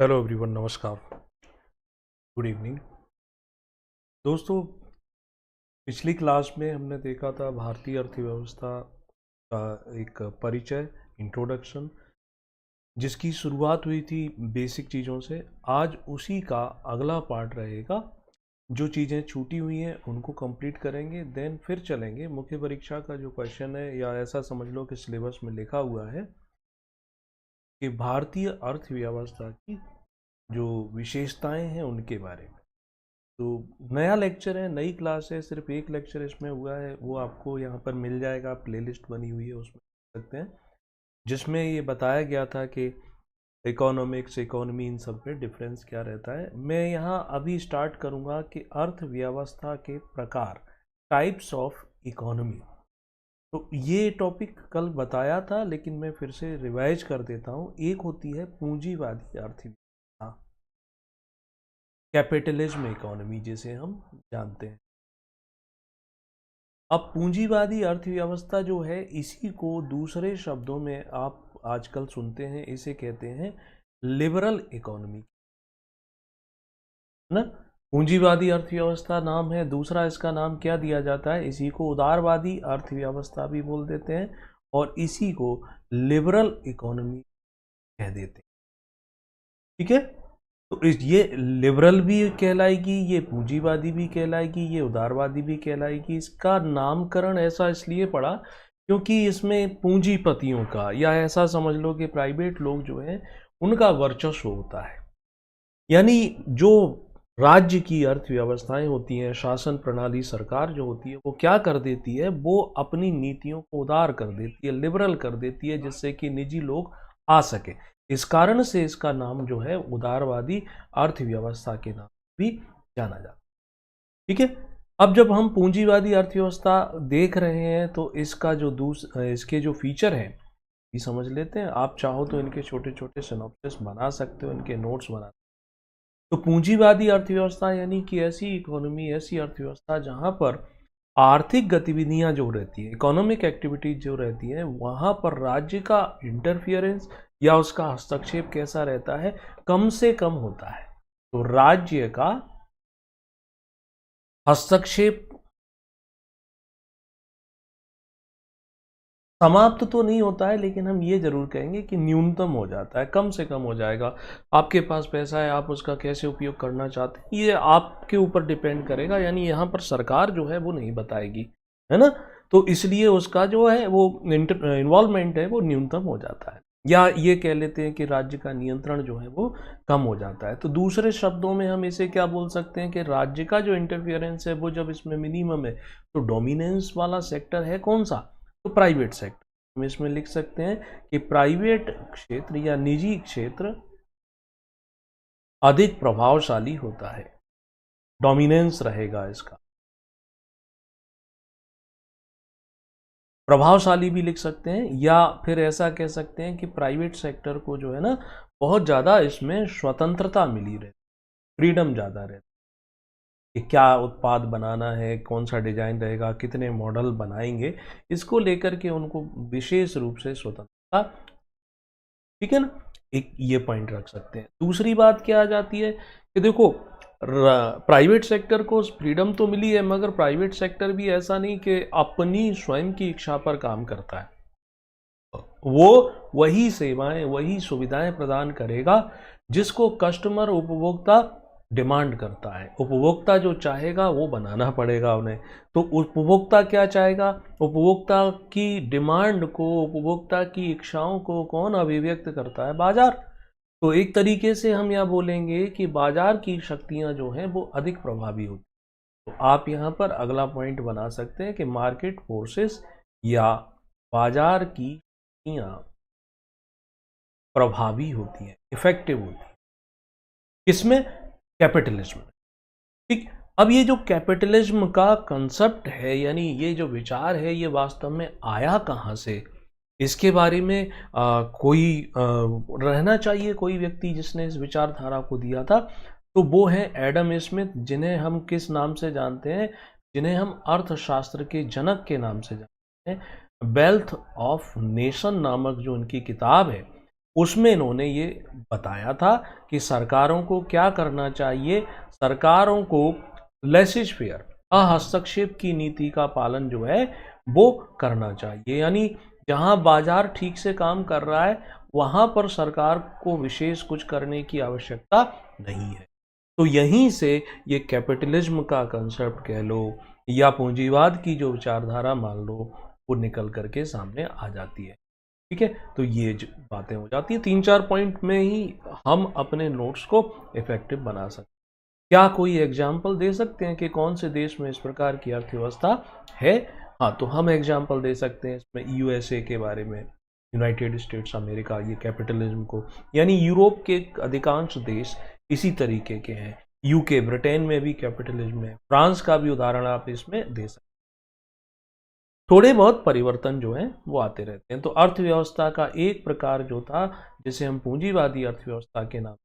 Hello everyone, नमस्कार, good evening. दोस्तों, पिछली क्लास में हमने देखा था भारतीय अर्थव्यवस्था का एक परिचय, इंट्रोडक्शन, जिसकी शुरुआत हुई थी बेसिक चीज़ों से। आज उसी का अगला पार्ट रहेगा। जो चीज़ें छूटी हुई हैं उनको कंप्लीट करेंगे, देन फिर चलेंगे मुख्य परीक्षा का जो क्वेश्चन है, या ऐसा समझ लो कि सिलेबस में लिखा हुआ है कि भारतीय अर्थव्यवस्था की जो विशेषताएं हैं उनके बारे में। तो नया लेक्चर है, नई क्लास है, सिर्फ एक लेक्चर इसमें हुआ है, वो आपको यहाँ पर मिल जाएगा, प्लेलिस्ट बनी हुई है उसमें देख सकते हैं, जिसमें ये बताया गया था कि इकोनॉमिक्स, इकोनॉमी, इन सब में डिफरेंस क्या रहता है। मैं यहाँ अभी स्टार्ट करूँगा कि अर्थव्यवस्था के प्रकार, टाइप्स ऑफ इकोनॉमी। तो ये टॉपिक कल बताया था, लेकिन मैं फिर से रिवाइज कर देता हूँ। एक होती है पूंजीवादी अर्थव्यवस्था, कैपिटलिज्म इकोनॉमी जिसे हम जानते हैं। अब पूंजीवादी अर्थव्यवस्था जो है, इसी को दूसरे शब्दों में आप आजकल सुनते हैं, इसे कहते हैं लिबरल इकोनॉमी, है ना। पूंजीवादी अर्थव्यवस्था नाम है, दूसरा इसका नाम क्या दिया जाता है, इसी को उदारवादी अर्थव्यवस्था भी बोल देते हैं, और इसी को लिबरल इकोनॉमी कह देते हैं। ठीक है, तो ये लिबरल भी कहलाएगी, ये पूंजीवादी भी कहलाएगी, ये उदारवादी भी कहलाएगी। इसका नामकरण ऐसा इसलिए पड़ा क्योंकि इसमें पूंजीपतियों का, या ऐसा समझ लो कि प्राइवेट लोग जो हैं उनका वर्चस्व होता है। यानी जो राज्य की अर्थव्यवस्थाएं होती हैं, शासन प्रणाली, सरकार जो होती है, वो क्या कर देती है, वो अपनी नीतियों को उदार कर देती है, लिबरल कर देती है, जिससे कि निजी लोग आ सके। इस कारण से इसका नाम जो है उदारवादी अर्थव्यवस्था के नाम भी जाना जाता है। ठीक है, अब जब हम पूंजीवादी अर्थव्यवस्था देख रहे हैं तो इसका जो इसके जो फीचर हैं ये समझ लेते हैं। आप चाहो तो इनके छोटे छोटे सिनॉप्सिस बना सकते हो, इनके नोट्स बना। तो पूंजीवादी अर्थव्यवस्था यानी कि ऐसी इकोनॉमी, ऐसी अर्थव्यवस्था जहां पर आर्थिक गतिविधियां जो रहती है, इकोनॉमिक एक्टिविटीज जो रहती है, वहां पर राज्य का इंटरफियरेंस या उसका हस्तक्षेप कैसा रहता है, कम से कम होता है। तो राज्य का हस्तक्षेप समाप्त तो नहीं होता है, लेकिन हम ये जरूर कहेंगे कि न्यूनतम हो जाता है, कम से कम हो जाएगा। आपके पास पैसा है, आप उसका कैसे उपयोग करना चाहते हैं ये आपके ऊपर डिपेंड करेगा, यानी यहाँ पर सरकार जो है वो नहीं बताएगी, है ना। तो इसलिए उसका जो है वो इन्वॉल्वमेंट है वो न्यूनतम हो जाता है, या ये कह लेते हैं कि राज्य का नियंत्रण जो है वो कम हो जाता है। तो दूसरे शब्दों में हम इसे क्या बोल सकते हैं कि राज्य का जो इंटरफियरेंस है वो जब इसमें मिनिमम है, तो डोमिनेंस वाला सेक्टर है कौन सा, तो प्राइवेट सेक्टर। हम इसमें लिख सकते हैं कि प्राइवेट क्षेत्र या निजी क्षेत्र अधिक प्रभावशाली होता है, डोमिनेंस रहेगा इसका। प्रभावशाली भी लिख सकते हैं, या फिर ऐसा कह सकते हैं कि प्राइवेट सेक्टर को जो है ना, बहुत ज़्यादा इसमें स्वतंत्रता मिली रहती, फ्रीडम ज़्यादा रहती कि क्या उत्पाद बनाना है, कौन सा डिजाइन रहेगा, कितने मॉडल बनाएंगे, इसको लेकर के उनको विशेष रूप से स्वतंत्रता। ठीक है ना, एक ये पॉइंट रख सकते हैं। दूसरी बात क्या आ जाती है कि देखो, प्राइवेट सेक्टर को फ्रीडम तो मिली है, मगर प्राइवेट सेक्टर भी ऐसा नहीं कि अपनी स्वयं की इच्छा पर काम करता है। वो वही सेवाएं, वही सुविधाएं प्रदान करेगा जिसको कस्टमर, उपभोक्ता डिमांड करता है। उपभोक्ता जो चाहेगा वो बनाना पड़ेगा उन्हें। तो उपभोक्ता क्या चाहेगा, उपभोक्ता की डिमांड को, उपभोक्ता की इच्छाओं को कौन अभिव्यक्त करता है, बाजार। तो एक तरीके से हम यह बोलेंगे कि बाजार की शक्तियां जो हैं वो अधिक प्रभावी होती हैं। तो आप यहाँ पर अगला पॉइंट बना सकते हैं कि मार्केट फोर्सेस या बाजार की शक्तियां प्रभावी होती हैं, इफेक्टिव होती हैं, किसमें, कैपिटलिज्म। ठीक, अब ये जो कैपिटलिज्म का कंसेप्ट है, यानी ये जो विचार है, ये वास्तव में आया कहाँ से, इसके बारे में कोई रहना चाहिए, कोई व्यक्ति जिसने इस विचारधारा को दिया था। तो वो है एडम स्मिथ, जिन्हें हम किस नाम से जानते हैं, जिन्हें हम अर्थशास्त्र के जनक के नाम से जानते हैं। वेल्थ ऑफ नेशन नामक जो उनकी किताब है, उसमें इन्होंने ये बताया था कि सरकारों को क्या करना चाहिए। सरकारों को लेसिस फेयर, हस्तक्षेप की नीति का पालन जो है वो करना चाहिए, यानी जहां बाजार ठीक से काम कर रहा है वहां पर सरकार को विशेष कुछ करने की आवश्यकता नहीं है। तो यहीं से ये कैपिटलिज्म का कंसेप्ट कह लो या पूंजीवाद की जो विचारधारा मान लो, वो निकल करके सामने आ जाती है। ठीक है, तो ये बातें हो जाती है। 3-4 पॉइंट में ही हम अपने नोट्स को इफेक्टिव बना सकते हैं। क्या कोई एग्जाम्पल दे सकते हैं कि कौन से देश में इस प्रकार की अर्थव्यवस्था है? हाँ, तो हम एग्जाम्पल दे सकते हैं इसमें यूएसए के बारे में, यूनाइटेड स्टेट्स अमेरिका, ये कैपिटलिज्म को, यानी यूरोप के अधिकांश देश इसी तरीके के हैं। यूके, ब्रिटेन में भी कैपिटलिज्म है। फ्रांस का भी उदाहरण आप इसमें दे सकते हैं। थोड़े बहुत परिवर्तन जो है वो आते रहते हैं। तो अर्थव्यवस्था का एक प्रकार जो था जिसे हम पूंजीवादी अर्थव्यवस्था के नाम,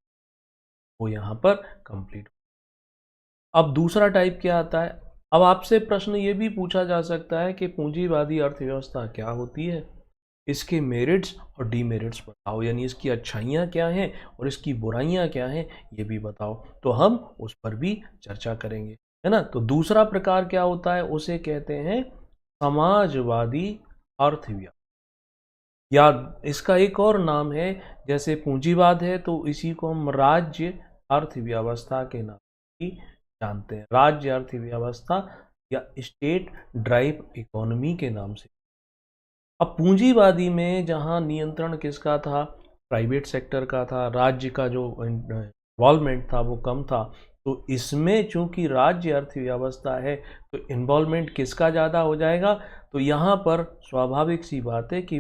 वो यहाँ पर कंप्लीट। अब दूसरा टाइप क्या आता है? अब आपसे प्रश्न ये भी पूछा जा सकता है कि पूंजीवादी अर्थव्यवस्था क्या होती है, इसके मेरिट्स और डीमेरिट्स बताओ, यानी इसकी अच्छाइयाँ क्या हैं और इसकी बुराइयाँ क्या हैं, ये भी बताओ। तो हम उस पर भी चर्चा करेंगे, है ना। तो दूसरा प्रकार क्या होता है, उसे कहते हैं समाजवादी अर्थव्यवस्था, या इसका एक और नाम है, जैसे पूंजीवाद है तो इसी को हम राज्य अर्थव्यवस्था के नाम भी जानते हैं। राज्य अर्थव्यवस्था या स्टेट ड्राइव इकोनॉमी के नाम से। अब पूंजीवादी में जहां नियंत्रण किसका था, प्राइवेट सेक्टर का था, राज्य का जो इन्वॉल्वमेंट था वो कम था। तो इसमें चूंकि राज्य अर्थव्यवस्था है तो इन्वॉल्वमेंट किसका ज़्यादा हो जाएगा, तो यहाँ पर स्वाभाविक सी बात है कि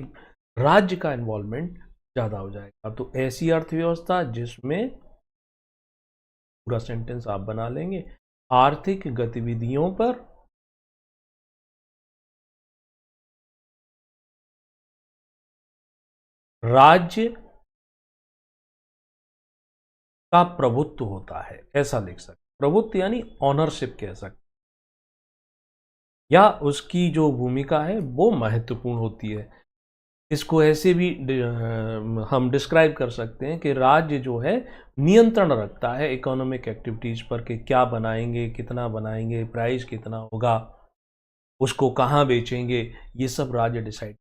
राज्य का इन्वॉल्वमेंट ज़्यादा हो जाएगा। तो ऐसी अर्थव्यवस्था जिसमें, पूरा सेंटेंस आप बना लेंगे, आर्थिक गतिविधियों पर राज्य का प्रभुत्व होता है, ऐसा लिख सकते। प्रभुत्व यानी ऑनरशिप कह सकते, या उसकी जो भूमिका है वो महत्वपूर्ण होती है। इसको ऐसे भी हम डिस्क्राइब कर सकते हैं कि राज्य जो है नियंत्रण रखता है इकोनॉमिक एक्टिविटीज पर, कि क्या बनाएंगे, कितना बनाएंगे, प्राइस कितना होगा, उसको कहाँ बेचेंगे, ये सब राज्य डिसाइड।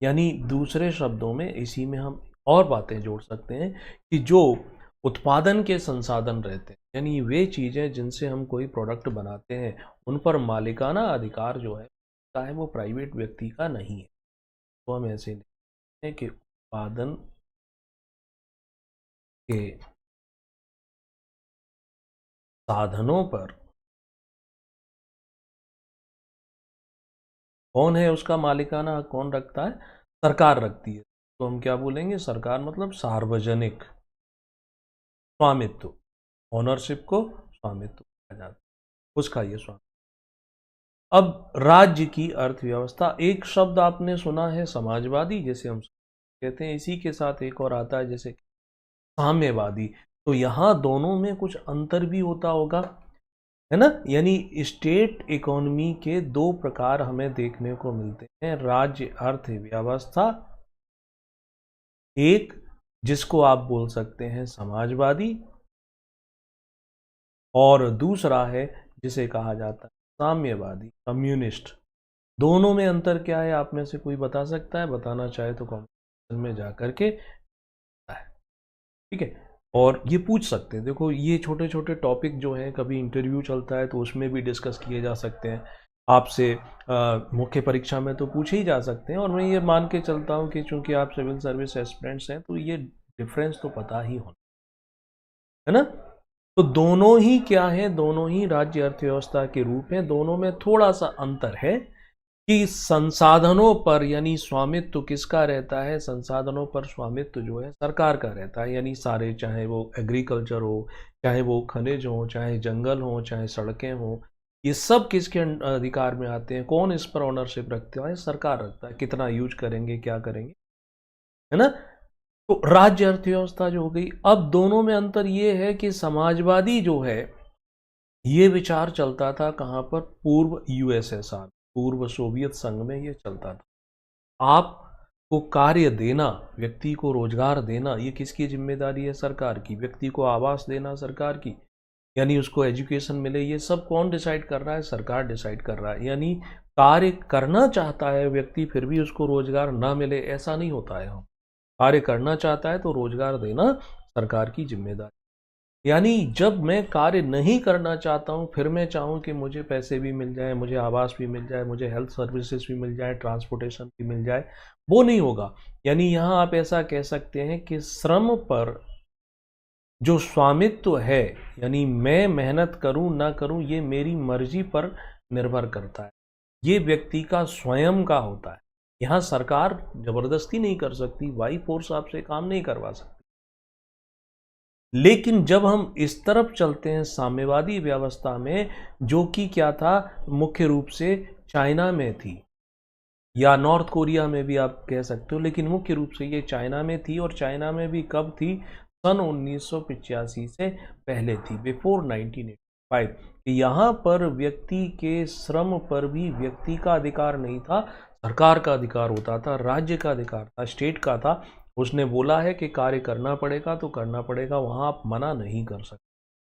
यानी दूसरे शब्दों में इसी में हम और बातें जोड़ सकते हैं कि जो उत्पादन के संसाधन रहते हैं, यानी वे चीज़ें जिनसे हम कोई प्रोडक्ट बनाते हैं, उन पर मालिकाना अधिकार जो है चाहे वो प्राइवेट व्यक्ति का नहीं है। तो हम ऐसे लिखते हैं कि उत्पादन के साधनों पर कौन है उसका मालिकाना हक, कौन रखता है, सरकार रखती है। तो हम क्या बोलेंगे, सरकार मतलब सार्वजनिक स्वामित्व, ओनरशिप को स्वामित्व कहा जाता है, उसका ये स्वामित्व। अब राज्य की अर्थव्यवस्था, एक शब्द आपने सुना है समाजवादी, जैसे हम कहते हैं, इसी के साथ एक और आता है जैसे साम्यवादी। तो यहाँ दोनों में कुछ अंतर भी होता होगा, है ना। यानी स्टेट इकोनॉमी के दो प्रकार हमें देखने को मिलते हैं, राज्य अर्थव्यवस्था एक, जिसको आप बोल सकते हैं समाजवादी, और दूसरा है जिसे कहा जाता है साम्यवादी, कम्युनिस्ट। दोनों में अंतर क्या है, आप में से कोई बता सकता है? बताना चाहे तो कमेंट में जा करके, ठीक है। और ये पूछ सकते हैं, देखो ये छोटे छोटे टॉपिक जो हैं, कभी इंटरव्यू चलता है तो उसमें भी डिस्कस किए जा सकते हैं आपसे, मुख्य परीक्षा में तो पूछे ही जा सकते हैं। और मैं ये मान के चलता हूँ कि चूंकि आप सिविल सर्विस एस्पिरेंट्स हैं तो ये डिफरेंस तो पता ही होना, है ना। तो दोनों ही क्या है, दोनों ही राज्य अर्थव्यवस्था के रूप हैं। दोनों में थोड़ा सा अंतर है कि संसाधनों पर यानी स्वामित्व किसका रहता है, संसाधनों पर स्वामित्व जो है सरकार का रहता है। यानी सारे, चाहे वो एग्रीकल्चर हो, चाहे वो खनिज हो, चाहे जंगल हो, चाहे सड़कें हो, ये सब किसके अधिकार में आते हैं, कौन इस पर ओनरशिप रखता है, सरकार रखता है। कितना यूज करेंगे, क्या करेंगे, है ना। तो राज्य अर्थव्यवस्था जो हो गई। अब दोनों में अंतर ये है कि समाजवादी जो है ये विचार चलता था कहाँ पर, पूर्व यूएसएसआर, पूर्व सोवियत संघ में ये चलता था। आपको को कार्य देना, व्यक्ति को रोजगार देना, ये किसकी जिम्मेदारी है? सरकार की। व्यक्ति को आवास देना सरकार की, यानी उसको एजुकेशन मिले, ये सब कौन डिसाइड कर रहा है? सरकार डिसाइड कर रहा है। यानी कार्य करना चाहता है व्यक्ति फिर भी उसको रोजगार ना मिले, ऐसा नहीं होता है। हम कार्य करना चाहता है तो रोजगार देना सरकार की जिम्मेदारी। यानी जब मैं कार्य नहीं करना चाहता हूँ फिर मैं चाहूँ कि मुझे पैसे भी मिल जाए, मुझे आवास भी मिल जाए, मुझे हेल्थ सर्विसेज भी मिल जाए, ट्रांसपोर्टेशन भी मिल जाए, वो नहीं होगा। यानी यहाँ आप ऐसा कह सकते हैं कि श्रम पर जो स्वामित्व है, यानी मैं मेहनत करूं ना करूं, ये मेरी मर्जी पर निर्भर करता है। ये व्यक्ति का स्वयं का होता है। यहाँ सरकार जबरदस्ती नहीं कर सकती, बाई फोर्स आपसे काम नहीं करवा सकती। लेकिन जब हम इस तरफ चलते हैं साम्यवादी व्यवस्था में, जो कि क्या था, मुख्य रूप से चाइना में थी या नॉर्थ कोरिया में भी आप कह सकते हो, लेकिन मुख्य रूप से ये चाइना में थी। और चाइना में भी कब थी? सन 1985 से पहले थी, बिफोर 1985। यहाँ पर व्यक्ति के श्रम पर भी व्यक्ति का अधिकार नहीं था, सरकार का अधिकार होता था, राज्य का अधिकार था, स्टेट का था। उसने बोला है कि कार्य करना पड़ेगा तो करना पड़ेगा, वहाँ आप मना नहीं कर सकते।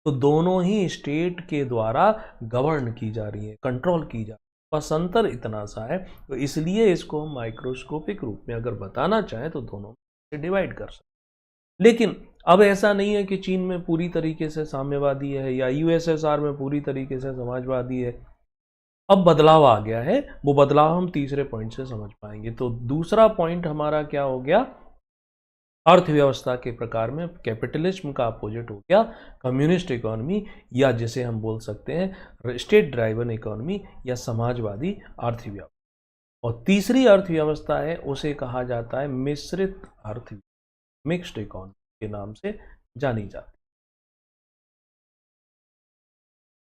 तो दोनों ही स्टेट के द्वारा गवर्न की जा रही है, कंट्रोल की जा रही है। बस अंतर इतना सा है, तो इसलिए इसको हम माइक्रोस्कोपिक रूप में अगर बताना चाहें तो दोनों से डिवाइड कर सकते। लेकिन अब ऐसा नहीं है कि चीन में पूरी तरीके से साम्यवादी है या यूएसएसआर में पूरी तरीके से समाजवादी है। अब बदलाव आ गया है, वो बदलाव हम तीसरे पॉइंट से समझ पाएंगे। तो दूसरा पॉइंट हमारा क्या हो गया? अर्थव्यवस्था के प्रकार में कैपिटलिज्म का अपोजिट हो गया कम्युनिस्ट इकोनॉमी, या जिसे हम बोल सकते हैं स्टेट ड्राइवन इकोनॉमी या समाजवादी अर्थव्यवस्था। और तीसरी अर्थव्यवस्था है, उसे कहा जाता है मिश्रित अर्थव्यवस्था, मिक्स्ड इकोनॉमी के नाम से जानी जाती है।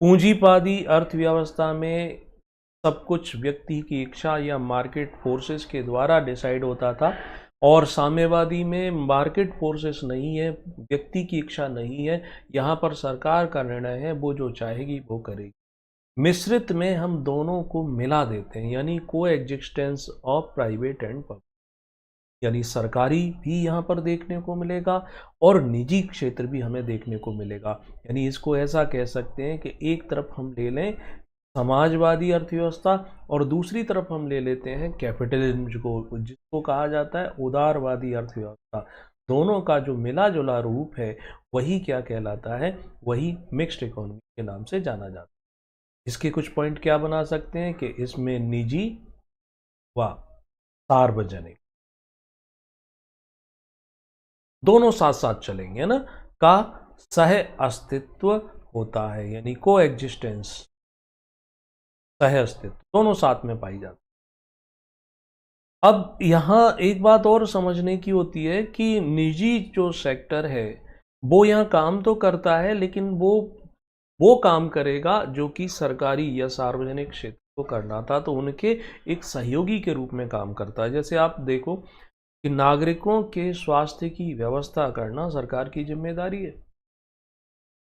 पूंजीवादी अर्थव्यवस्था में सब कुछ व्यक्ति की इच्छा या मार्केट फोर्सेस के द्वारा डिसाइड होता था, और साम्यवादी में मार्केट फोर्सेस नहीं है, व्यक्ति की इच्छा नहीं है, यहाँ पर सरकार का निर्णय है, वो जो चाहेगी वो करेगी। मिश्रित में हम दोनों को मिला देते हैं, यानी को existence of private and public, यानी सरकारी भी यहाँ पर देखने को मिलेगा और निजी क्षेत्र भी हमें देखने को मिलेगा। यानी इसको ऐसा कह सकते हैं कि एक तरफ हम ले लें समाजवादी अर्थव्यवस्था और दूसरी तरफ हम ले लेते हैं कैपिटलिज्म को, जिसको कहा जाता है उदारवादी अर्थव्यवस्था। दोनों का जो मिला जुला रूप है वही क्या कहलाता है? वही मिक्स्ड इकोनॉमी के नाम से जाना जाता है। इसके कुछ पॉइंट क्या बना सकते हैं कि इसमें निजी व सार्वजनिक दोनों साथ साथ चलेंगे ना, का सह अस्तित्व होता है, यानी को एग्जिस्टेंस, सह अस्तित्व दोनों साथ में पाई जाती है। अब यहाँ एक बात और समझने की होती है कि निजी जो सेक्टर है वो यहाँ काम तो करता है, लेकिन वो काम करेगा जो कि सरकारी या सार्वजनिक क्षेत्र को करना था, तो उनके एक सहयोगी के रूप में काम करता है। जैसे आप देखो कि नागरिकों के स्वास्थ्य की व्यवस्था करना सरकार की जिम्मेदारी है,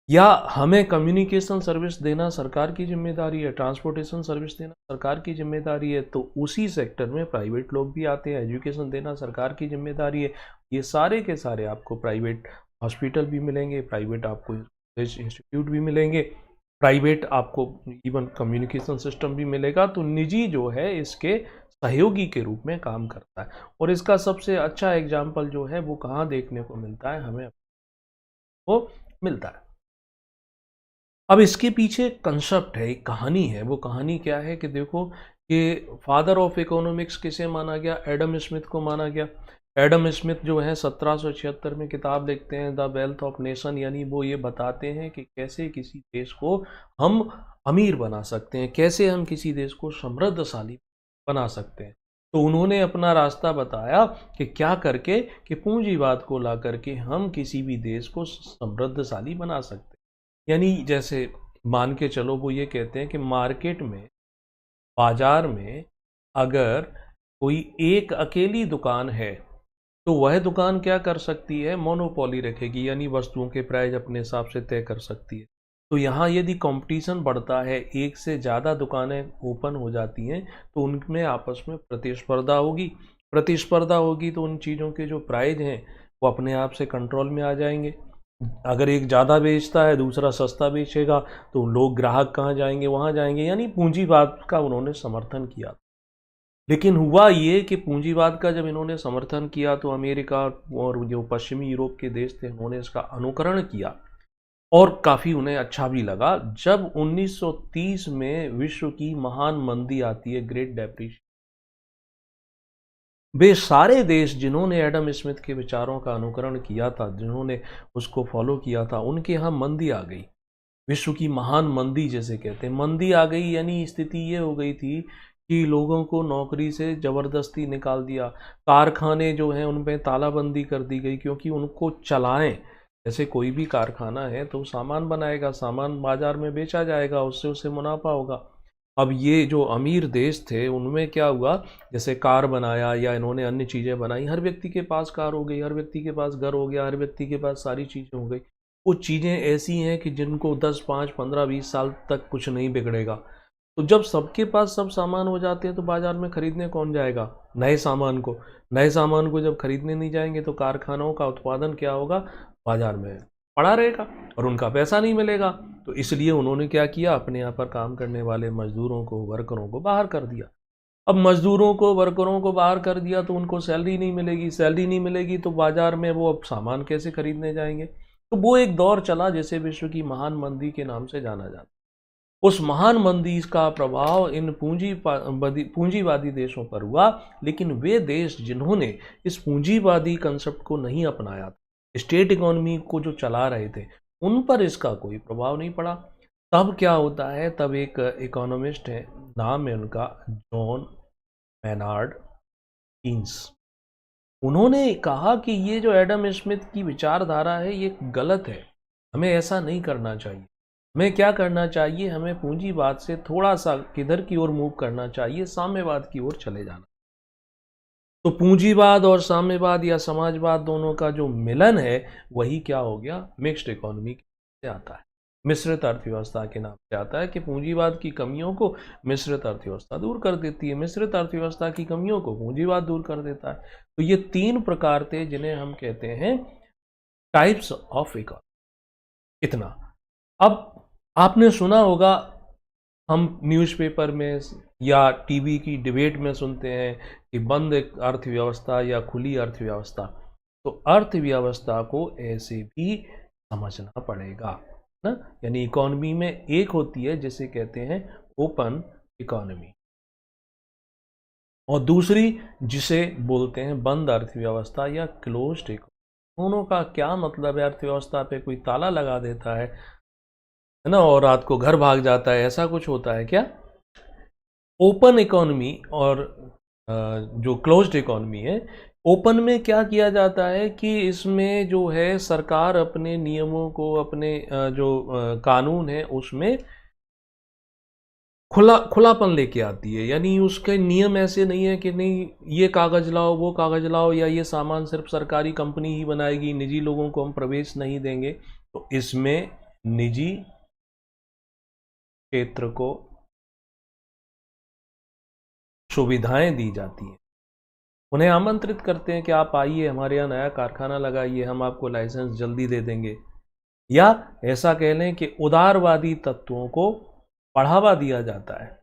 या हमें कम्युनिकेशन सर्विस देना सरकार की जिम्मेदारी है, ट्रांसपोर्टेशन सर्विस देना सरकार की जिम्मेदारी है। तो उसी सेक्टर में प्राइवेट लोग भी आते हैं, एजुकेशन देना सरकार की जिम्मेदारी है। ये सारे के सारे आपको प्राइवेट हॉस्पिटल भी मिलेंगे, प्राइवेट आपको इंस्टीट्यूट भी मिलेंगे, प्राइवेट आपको इवन कम्युनिकेशन सिस्टम भी मिलेगा। तो निजी जो है इसके सहयोगी के रूप में काम करता है। और इसका सबसे अच्छा एग्जाम्पल जो है वो कहाँ देखने को मिलता है? हमें वो मिलता है। अब इसके पीछे कंसेप्ट है, एक कहानी है। वो कहानी क्या है कि देखो कि फादर ऑफ इकोनॉमिक्स किसे माना गया? एडम स्मिथ को माना गया। एडम स्मिथ जो है 1776 में किताब लिखते हैं द वेल्थ ऑफ नेशन, यानी वो ये बताते हैं कि कैसे किसी देश को हम अमीर बना सकते हैं, कैसे हम किसी देश को समृद्धशाली बना सकते हैं। तो उन्होंने अपना रास्ता बताया कि क्या करके कि पूंजीवाद को ला करके हम किसी भी देश को समृद्धशाली बना सकते हैं। यानी जैसे मान के चलो वो ये कहते हैं कि मार्केट में, बाजार में अगर कोई एक अकेली दुकान है तो वह दुकान क्या कर सकती है? मोनोपोली रखेगी, यानी वस्तुओं के प्राइस अपने हिसाब से तय कर सकती है। तो यहाँ यदि कंपटीशन बढ़ता है, एक से ज़्यादा दुकानें ओपन हो जाती हैं, तो उनमें आपस में प्रतिस्पर्धा होगी, प्रतिस्पर्धा होगी तो उन चीज़ों के जो प्राइस हैं वो अपने आप से कंट्रोल में आ जाएंगे। अगर एक ज़्यादा बेचता है, दूसरा सस्ता बेचेगा, तो लोग, ग्राहक कहाँ जाएंगे? वहाँ जाएंगे। यानी पूंजीवाद का उन्होंने समर्थन किया। लेकिन हुआ ये कि पूंजीवाद का जब इन्होंने समर्थन किया तो अमेरिका और जो पश्चिमी यूरोप के देश थे उन्होंने इसका अनुकरण किया और काफ़ी उन्हें अच्छा भी लगा। जब 1930 में विश्व की महान मंदी आती है, ग्रेट डिप्रेशन, वे सारे देश जिन्होंने एडम स्मिथ के विचारों का अनुकरण किया था, जिन्होंने उसको फॉलो किया था, उनके यहाँ मंदी आ गई। विश्व की महान मंदी जैसे कहते हैं, मंदी आ गई। यानी स्थिति ये हो गई थी कि लोगों को नौकरी से ज़बरदस्ती निकाल दिया। कारखाने जो हैं उन पे तालाबंदी कर दी गई, क्योंकि उनको चलाएं, जैसे कोई भी कारखाना है तो सामान बनाएगा, सामान बाजार में बेचा जाएगा, उससे उसे मुनाफा होगा। अब ये जो अमीर देश थे उनमें क्या हुआ, जैसे कार बनाया या इन्होंने अन्य चीज़ें बनाई, हर व्यक्ति के पास कार हो गई, हर व्यक्ति के पास घर हो गया, हर व्यक्ति के पास सारी चीज़ें हो गई। वो चीज़ें ऐसी हैं कि जिनको 10, 5, 15, 20 साल तक कुछ नहीं बिगड़ेगा। तो जब सबके पास सब सामान हो जाते हैं तो बाजार में खरीदने कौन जाएगा नए सामान को? नए सामान को जब खरीदने नहीं जाएंगे तो कारखानों का उत्पादन क्या होगा? बाजार में पड़ा रहेगा और उनका पैसा नहीं मिलेगा। तो इसलिए उन्होंने क्या किया, अपने यहाँ पर काम करने वाले मजदूरों को, वर्करों को बाहर कर दिया। अब मजदूरों को, वर्करों को बाहर कर दिया तो उनको सैलरी नहीं मिलेगी, सैलरी नहीं मिलेगी तो बाजार में वो अब सामान कैसे खरीदने जाएंगे? तो वो एक दौर चला जिसे विश्व की महान मंदी के नाम से जाना जाता। उस महान मंदी का प्रभाव इन पूंजीवादी देशों पर हुआ, लेकिन वे देश जिन्होंने इस पूंजीवादी कंसेप्ट को नहीं अपनाया, स्टेट इकोनॉमी को जो चला रहे थे, उन पर इसका कोई प्रभाव नहीं पड़ा। तब क्या होता है, तब एक इकोनॉमिस्ट है, नाम है उनका जॉन मैनार्ड कीन्स। उन्होंने कहा कि ये जो एडम स्मिथ की विचारधारा है ये गलत है, हमें ऐसा नहीं करना चाहिए। हमें क्या करना चाहिए? हमें पूंजीवाद से थोड़ा सा किधर की ओर मूव करना चाहिए, साम्यवाद की ओर चले जाना। तो पूंजीवाद और साम्यवाद या समाजवाद दोनों का जो मिलन है वही क्या हो गया? मिक्स्ड इकोनॉमी से आता है, मिश्रित अर्थव्यवस्था के नाम से आता है कि पूंजीवाद की कमियों को मिश्रित अर्थव्यवस्था दूर कर देती है, मिश्रित अर्थव्यवस्था की कमियों को पूंजीवाद दूर कर देता है। तो ये 3 प्रकार थे जिन्हें हम कहते हैं टाइप्स ऑफ इकोनॉमी। इतना। अब आपने सुना होगा, हम न्यूज़पेपर में या टीवी की डिबेट में सुनते हैं कि बंद अर्थव्यवस्था या खुली अर्थव्यवस्था। तो अर्थव्यवस्था को ऐसे भी समझना पड़ेगा ना। यानी इकोनॉमी में एक होती है जिसे कहते हैं ओपन इकोनॉमी, और दूसरी जिसे बोलते हैं बंद अर्थव्यवस्था या क्लोज्ड इकोनॉमी। दोनों का क्या मतलब है? अर्थव्यवस्था पे कोई ताला लगा देता है ना, और रात को घर भाग जाता है, ऐसा कुछ होता है क्या? ओपन इकोनॉमी और जो क्लोज्ड इकोनॉमी है, ओपन में क्या किया जाता है कि इसमें जो है सरकार अपने नियमों को, अपने जो कानून है उसमें खुलापन लेके आती है। यानी उसके नियम ऐसे नहीं है कि नहीं ये कागज लाओ, वो कागज लाओ, या ये सामान सिर्फ सरकारी कंपनी ही बनाएगी, निजी लोगों को हम प्रवेश नहीं देंगे। तो इसमें निजी क्षेत्र को सुविधाएं दी जाती हैं, उन्हें आमंत्रित करते हैं कि आप आइए हमारे यहाँ नया कारखाना लगाइए, हम आपको लाइसेंस जल्दी दे देंगे। या ऐसा कह लें कि उदारवादी तत्वों को बढ़ावा दिया जाता है।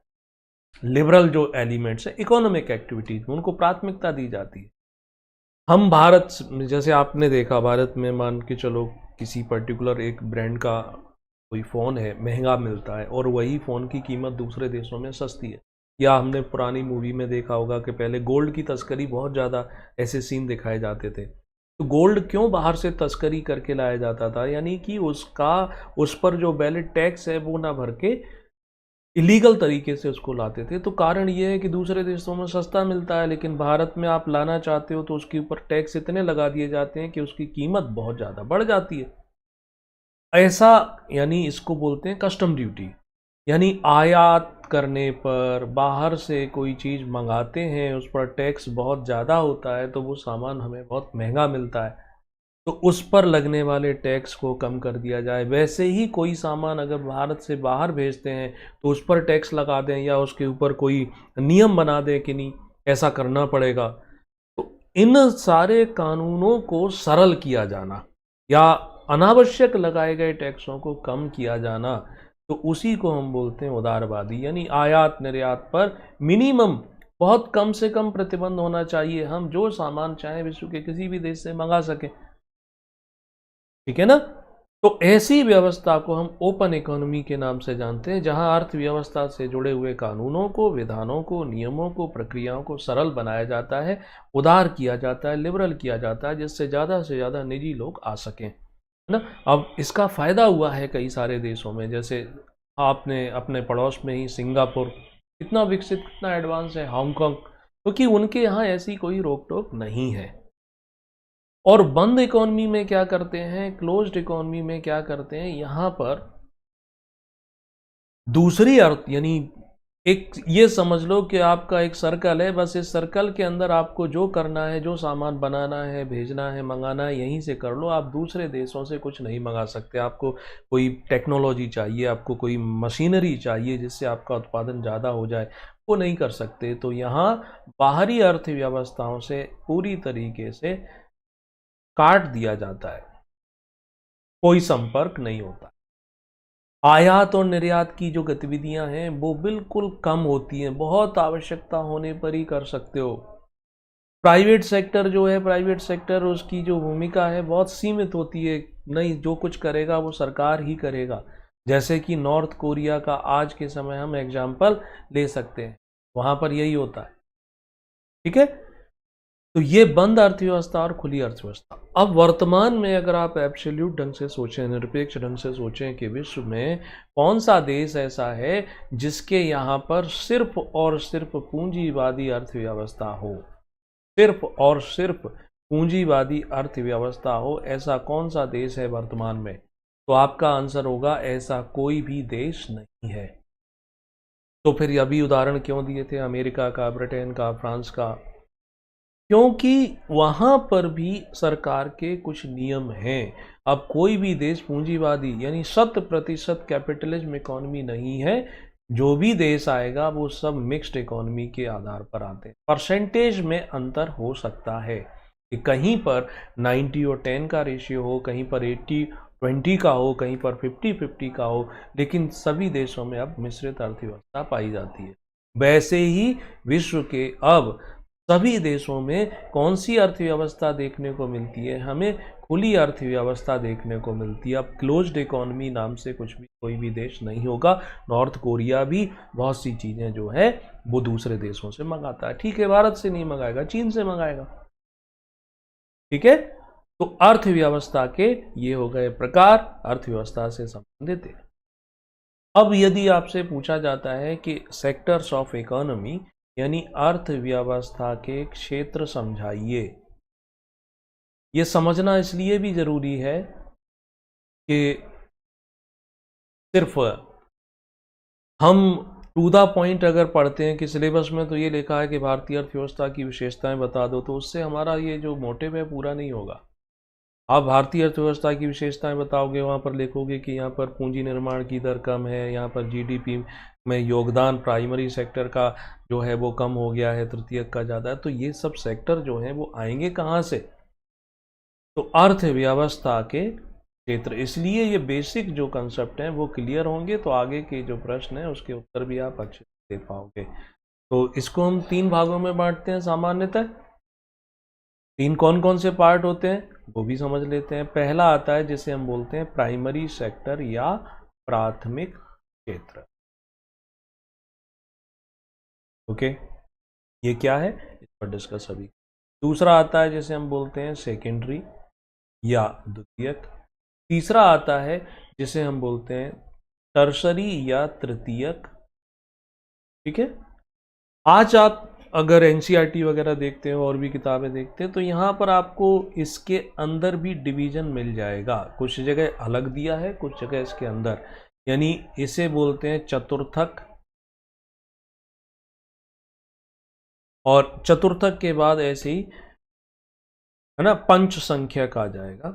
लिबरल जो एलिमेंट्स है इकोनॉमिक एक्टिविटीज में, उनको प्राथमिकता दी जाती है। हम भारत, जैसे आपने देखा, भारत में मान के चलो किसी पर्टिकुलर एक ब्रांड का कोई फ़ोन है, महंगा मिलता है, और वही फ़ोन की कीमत दूसरे देशों में सस्ती है। या हमने पुरानी मूवी में देखा होगा कि पहले गोल्ड की तस्करी, बहुत ज़्यादा ऐसे सीन दिखाए जाते थे। तो गोल्ड क्यों बाहर से तस्करी करके लाया जाता था? यानी कि उस पर जो वैलिड टैक्स है वो ना भर के इलीगल तरीके से उसको लाते थे। तो कारण ये है कि दूसरे देशों में सस्ता मिलता है, लेकिन भारत में आप लाना चाहते हो तो उसके ऊपर टैक्स इतने लगा दिए जाते हैं कि उसकी कीमत बहुत ज़्यादा बढ़ जाती है। ऐसा, यानी इसको बोलते हैं कस्टम ड्यूटी। यानी आयात करने पर, बाहर से कोई चीज़ मंगाते हैं उस पर टैक्स बहुत ज़्यादा होता है, तो वो सामान हमें बहुत महंगा मिलता है, तो उस पर लगने वाले टैक्स को कम कर दिया जाए। वैसे ही कोई सामान अगर भारत से बाहर भेजते हैं तो उस पर टैक्स लगा दें, या उसके ऊपर कोई नियम बना दें कि नहीं ऐसा करना पड़ेगा। इन सारे कानूनों को सरल किया जाना या अनावश्यक लगाए गए टैक्सों को कम किया जाना, तो उसी को हम बोलते हैं उदारवादी। यानी आयात निर्यात पर मिनिमम, बहुत कम से कम प्रतिबंध होना चाहिए, हम जो सामान चाहें विश्व के किसी भी देश से मंगा सकें, ठीक है ना। तो ऐसी व्यवस्था को हम ओपन इकोनॉमी के नाम से जानते हैं, जहां अर्थव्यवस्था से जुड़े हुए कानूनों को, विधानों को, नियमों को, प्रक्रियाओं को सरल बनाया जाता है, उदार किया जाता है, लिबरल किया जाता है, जिससे ज़्यादा से ज़्यादा निजी लोग आ सकें, है ना। अब इसका फ़ायदा हुआ है कई सारे देशों में, जैसे आपने अपने पड़ोस में ही सिंगापुर, कितना विकसित, कितना एडवांस है, हांगकांग, क्योंकि उनके यहाँ ऐसी कोई रोक टोक नहीं है। और बंद इकोनॉमी में क्या करते हैं, क्लोज्ड इकोनॉमी में क्या करते हैं, यहां पर दूसरी अर्थ, यानी एक ये समझ लो कि आपका एक सर्कल है, बस इस सर्कल के अंदर आपको जो करना है, जो सामान बनाना है, भेजना है, मंगाना है, यहीं से कर लो। आप दूसरे देशों से कुछ नहीं मंगा सकते। आपको कोई टेक्नोलॉजी चाहिए, आपको कोई मशीनरी चाहिए जिससे आपका उत्पादन ज़्यादा हो जाए, वो नहीं कर सकते। तो यहाँ बाहरी अर्थव्यवस्थाओं से पूरी तरीके से काट दिया जाता है, कोई संपर्क नहीं होता। आयात और निर्यात की जो गतिविधियां हैं वो बिल्कुल कम होती हैं, बहुत आवश्यकता होने पर ही कर सकते हो। प्राइवेट सेक्टर जो है, प्राइवेट सेक्टर, उसकी जो भूमिका है बहुत सीमित होती है, नहीं, जो कुछ करेगा वो सरकार ही करेगा। जैसे कि नॉर्थ कोरिया का आज के समय हम एग्जाम्पल ले सकते हैं, वहां पर यही होता है, ठीक है। तो ये बंद अर्थव्यवस्था और खुली अर्थव्यवस्था। अब वर्तमान में अगर आप एब्सोल्यूट ढंग से सोचें, निरपेक्ष ढंग से सोचें कि विश्व में कौन सा देश ऐसा है जिसके यहाँ पर सिर्फ और सिर्फ पूंजीवादी अर्थव्यवस्था हो, सिर्फ और सिर्फ पूंजीवादी अर्थव्यवस्था हो, ऐसा कौन सा देश है वर्तमान में, तो आपका आंसर होगा ऐसा कोई भी देश नहीं है। तो फिर अभी उदाहरण क्यों दिए थे अमेरिका का, ब्रिटेन का, फ्रांस का, क्योंकि वहां पर भी सरकार के कुछ नियम हैं। अब कोई भी देश पूंजीवादी यानी 100% कैपिटलिज्म इकोनॉमी नहीं है। जो भी देश आएगा वो सब मिक्स्ड इकोनॉमी के आधार पर आते हैं। परसेंटेज में अंतर हो सकता है कि कहीं पर 90 और 10 का रेशियो हो, कहीं पर 80-20 का हो, कहीं पर 50-50 का हो, लेकिन सभी देशों में अब मिश्रित अर्थव्यवस्था पाई जाती है। वैसे ही विश्व के अब सभी देशों में कौन सी अर्थव्यवस्था देखने को मिलती है, हमें खुली अर्थव्यवस्था देखने को मिलती है। अब क्लोज्ड इकोनॉमी नाम से कुछ भी, कोई भी देश नहीं होगा। नॉर्थ कोरिया भी बहुत सी चीज़ें जो है वो दूसरे देशों से मंगाता है, ठीक है, भारत से नहीं मंगाएगा, चीन से मंगाएगा, ठीक है। तो अर्थव्यवस्था के ये हो गए प्रकार, अर्थव्यवस्था से संबंधित है। अब यदि आपसे पूछा जाता है कि सेक्टर्स ऑफ इकोनॉमी यानी अर्थव्यवस्था के क्षेत्र समझाइए, ये समझना इसलिए भी जरूरी है कि सिर्फ हम टू द पॉइंट अगर पढ़ते हैं कि सिलेबस में तो ये लिखा है कि भारतीय अर्थव्यवस्था की विशेषताएं बता दो, तो उससे हमारा ये जो मोटिव है पूरा नहीं होगा। आप भारतीय अर्थव्यवस्था की विशेषताएं बताओगे, वहाँ पर लिखोगे कि यहाँ पर पूंजी निर्माण की दर कम है, यहाँ पर जीडीपी में योगदान प्राइमरी सेक्टर का जो है वो कम हो गया है, तृतीयक का ज़्यादा है, तो ये सब सेक्टर जो हैं वो आएंगे कहाँ से, तो अर्थव्यवस्था के क्षेत्र। इसलिए ये बेसिक जो कंसेप्ट हैं वो क्लियर होंगे तो आगे के जो प्रश्न हैं उसके उत्तर भी आप अच्छे से दे पाओगे। तो इसको हम 3 भागों में बांटते हैं सामान्यतः। 3 कौन कौन से पार्ट होते हैं वो भी समझ लेते हैं। पहला आता है जिसे हम बोलते हैं प्राइमरी सेक्टर या प्राथमिक क्षेत्र। ओके, ये क्या है इस पर डिस्कस अभी। दूसरा आता है जिसे हम बोलते हैं सेकेंडरी या द्वितीयक। तीसरा आता है जिसे हम बोलते हैं टर्सरी या तृतीयक, ठीक है। आज आप अगर एनसीईआरटी वगैरह देखते हो और भी किताबें देखते हैं तो यहाँ पर आपको इसके अंदर भी डिवीजन मिल जाएगा। कुछ जगह अलग दिया है, कुछ जगह इसके अंदर, यानी इसे बोलते हैं चतुर्थक, और चतुर्थक के बाद ऐसे ही है ना पंच संख्यक आ जाएगा।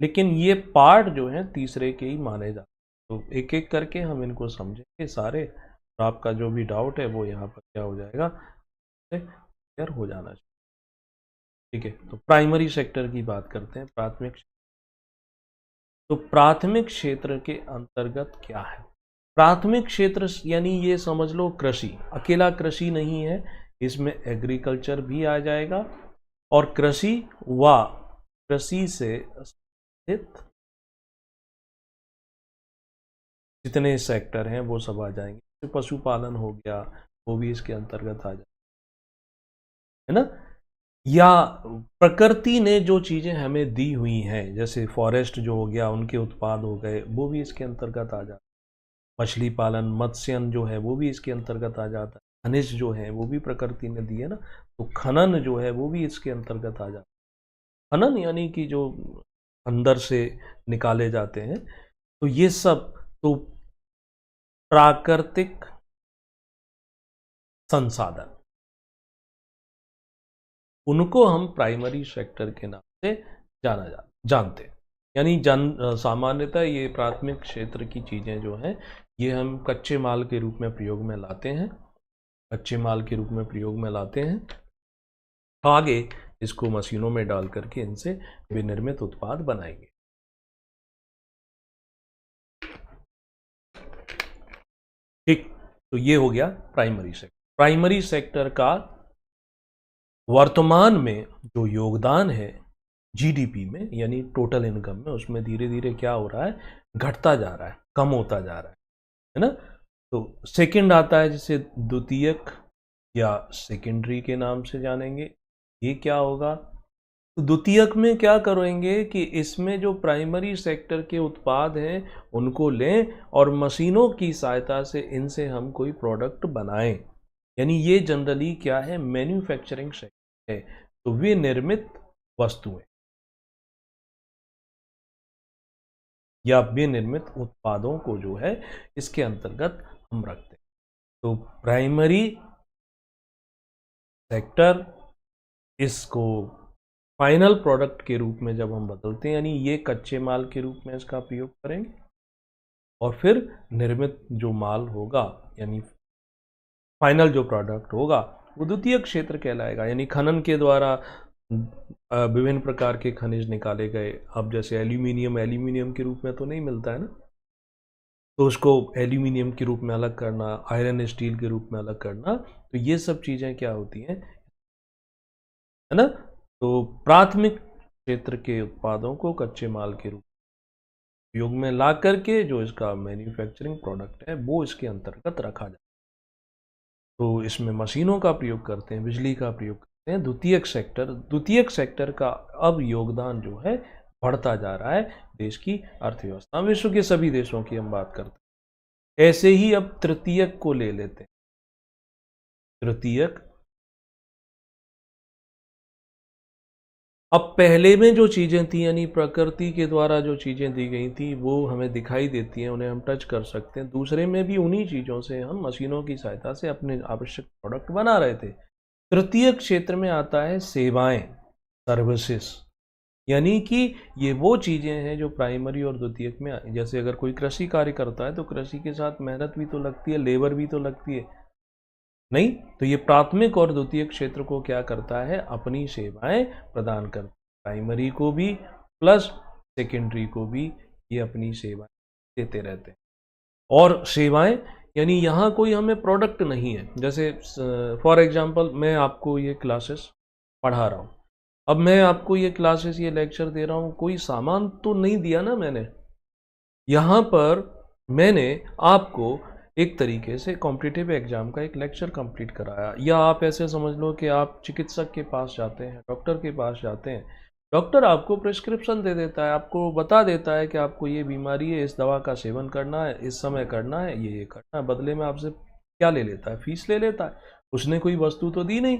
लेकिन ये पार्ट जो है तीसरे के ही माने जाते हैं। तो एक एक करके हम इनको समझेंगे सारे, और आपका जो भी डाउट है वो यहाँ पर क्या हो जाएगा क्लियर हो जाना चाहिए। ठीक है, तो प्राइमरी सेक्टर की बात करते हैं, प्राथमिक। तो प्राथमिक क्षेत्र के अंतर्गत क्या है? प्राथमिक क्षेत्र यानी ये समझ लो कृषि, अकेला कृषि नहीं है, इसमें एग्रीकल्चर भी आ जाएगा और कृषि व कृषि से संबंधित जितने सेक्टर हैं वो सब आ जाएंगे। तो पशुपालन हो गया, वो भी इसके अंतर्गत आ जाए, है ना। या प्रकृति ने जो चीजें हमें दी हुई हैं, जैसे फॉरेस्ट जो हो गया, उनके उत्पाद हो गए, वो भी इसके अंतर्गत आ जाता है। मछली पालन, मत्स्यन जो है वो भी इसके अंतर्गत आ जाता है। खनिज जो है वो भी प्रकृति ने दी है ना, तो खनन जो है वो भी इसके अंतर्गत आ जाता है। खनन यानी कि जो अंदर से निकाले जाते हैं, तो ये सब तो प्राकृतिक संसाधन, उनको हम प्राइमरी सेक्टर के नाम से जानते हैं। यानी सामान्यतः ये प्राथमिक क्षेत्र की चीज़ें जो हैं, ये हम कच्चे माल के रूप में प्रयोग में लाते हैं, कच्चे माल के रूप में प्रयोग में लाते हैं, आगे इसको मशीनों में डाल करके इनसे विनिर्मित उत्पाद बनाएंगे। ठीक, तो ये हो गया प्राइमरी सेक्टर। प्राइमरी सेक्टर का वर्तमान में जो योगदान है जीडीपी में, यानी टोटल इनकम में, उसमें धीरे धीरे क्या हो रहा है, घटता जा रहा है, कम होता जा रहा है ना। तो सेकंड आता है जिसे द्वितीयक या सेकेंडरी के नाम से जानेंगे। ये क्या होगा? तो द्वितीयक में क्या करेंगे कि इसमें जो प्राइमरी सेक्टर के उत्पाद हैं उनको लें और मशीनों की सहायता से इनसे हम कोई प्रोडक्ट बनाएं। यानी ये जनरली क्या है, मैन्युफैक्चरिंग सेक्टर है, तो वे निर्मित वस्तुएं या विनिर्मित उत्पादों को जो है इसके अंतर्गत हम रखते हैं। तो प्राइमरी सेक्टर, इसको फाइनल प्रोडक्ट के रूप में जब हम बदलते हैं, यानी ये कच्चे माल के रूप में इसका प्रयोग करेंगे और फिर निर्मित जो माल होगा, यानी फाइनल जो प्रोडक्ट होगा, वो द्वितीयक क्षेत्र कहलाएगा। यानी खनन के द्वारा विभिन्न प्रकार के खनिज निकाले गए। अब जैसे एल्यूमिनियम के रूप में तो नहीं मिलता है ना, तो उसको एल्यूमिनियम के रूप में अलग करना, आयरन स्टील के रूप में अलग करना, तो ये सब चीज़ें क्या होती हैं, है ना। तो प्राथमिक क्षेत्र के उत्पादों को कच्चे माल के रूप में उपयोग में ला करके जो इसका मैन्युफैक्चरिंग प्रोडक्ट है वो इसके अंतर्गत रखा जाए। तो इसमें मशीनों का प्रयोग करते हैं, बिजली का प्रयोग करते हैं। द्वितीयक सेक्टर का अब योगदान जो है बढ़ता जा रहा है देश की अर्थव्यवस्था। विश्व के सभी देशों की हम बात करते हैं। ऐसे ही अब तृतीयक को ले लेते हैं। तृतीयक, अब पहले में जो चीज़ें थी, यानी प्रकृति के द्वारा जो चीज़ें दी गई थी वो हमें दिखाई देती हैं, उन्हें हम टच कर सकते हैं। दूसरे में भी उन्हीं चीज़ों से हम मशीनों की सहायता से अपने आवश्यक प्रोडक्ट बना रहे थे। तृतीय क्षेत्र में आता है सेवाएं, सर्विसेज, यानी कि ये वो चीज़ें हैं जो प्राइमरी और द्वितीयक में, जैसे अगर कोई कृषि कार्य करता है तो कृषि के साथ मेहनत भी तो लगती है, लेबर भी तो लगती है नहीं। तो ये प्राथमिक और द्वितीयक क्षेत्र को क्या करता है, अपनी सेवाएं प्रदान करता है। प्राइमरी को भी प्लस सेकेंडरी को भी ये अपनी सेवाएं देते रहते हैं। और सेवाएं यानी यहाँ कोई हमें प्रोडक्ट नहीं है। जैसे फॉर एग्जांपल मैं आपको ये क्लासेस पढ़ा रहा हूँ, अब मैं आपको ये क्लासेस, ये लेक्चर दे रहा हूँ, कोई सामान तो नहीं दिया ना मैंने। यहाँ पर मैंने आपको एक तरीके से कॉम्पिटिटिव एग्जाम का एक लेक्चर कंप्लीट कराया। या आप ऐसे समझ लो कि आप चिकित्सक के पास जाते हैं, डॉक्टर के पास जाते हैं, डॉक्टर आपको प्रिस्क्रिप्शन दे देता है, आपको बता देता है कि आपको ये बीमारी है, इस दवा का सेवन करना है, इस समय करना है, ये करना है। बदले में आपसे क्या ले लेता है, फीस ले लेता है। उसने कोई वस्तु तो दी नहीं।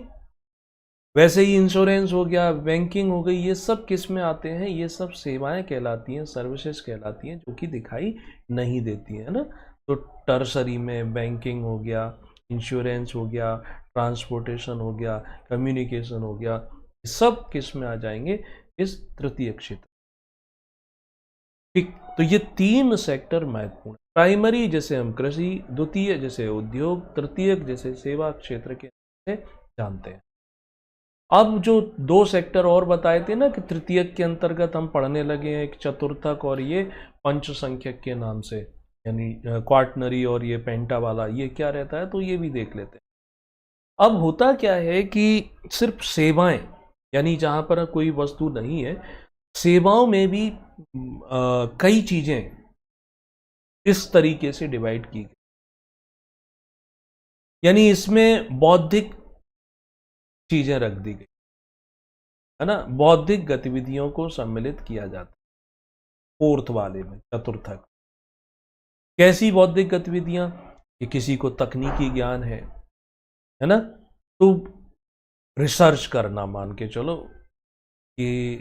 वैसे ही इंश्योरेंस हो गया, बैंकिंग हो गई, ये सब किस में आते हैं, ये सब सेवाएं कहलाती हैं, सर्विसेज कहलाती हैं, जो कि दिखाई नहीं देती हैं ना। तो टर्सरी में बैंकिंग हो गया, इंश्योरेंस हो गया, ट्रांसपोर्टेशन हो गया, कम्युनिकेशन हो गया, सब किस में आ जाएंगे, इस तृतीय क्षेत्र। ठीक, तो ये तीन सेक्टर महत्वपूर्ण। प्राइमरी जैसे हम कृषि, द्वितीय जैसे उद्योग, तृतीयक जैसे सेवा क्षेत्र के से जानते हैं। अब जो दो सेक्टर और बताए थे ना कि तृतीयक के अंतर्गत हम पढ़ने लगे हैं, एक चतुर्थक और ये पंच संख्यक के नाम से, यानी क्वार्टनरी और ये पेंटा वाला, ये क्या रहता है तो ये भी देख लेते हैं। अब होता क्या है कि सिर्फ सेवाएं, यानी जहां पर कोई वस्तु नहीं है, सेवाओं में भी कई चीजें इस तरीके से डिवाइड की गई, यानी इसमें बौद्धिक चीजें रख दी गई है ना, बौद्धिक गतिविधियों को सम्मिलित किया जाता है फोर्थ वाले में, चतुर्थक। कैसी बौद्धिक गतिविधियां, कि किसी को तकनीकी ज्ञान है ना, तो रिसर्च करना, मान के चलो कि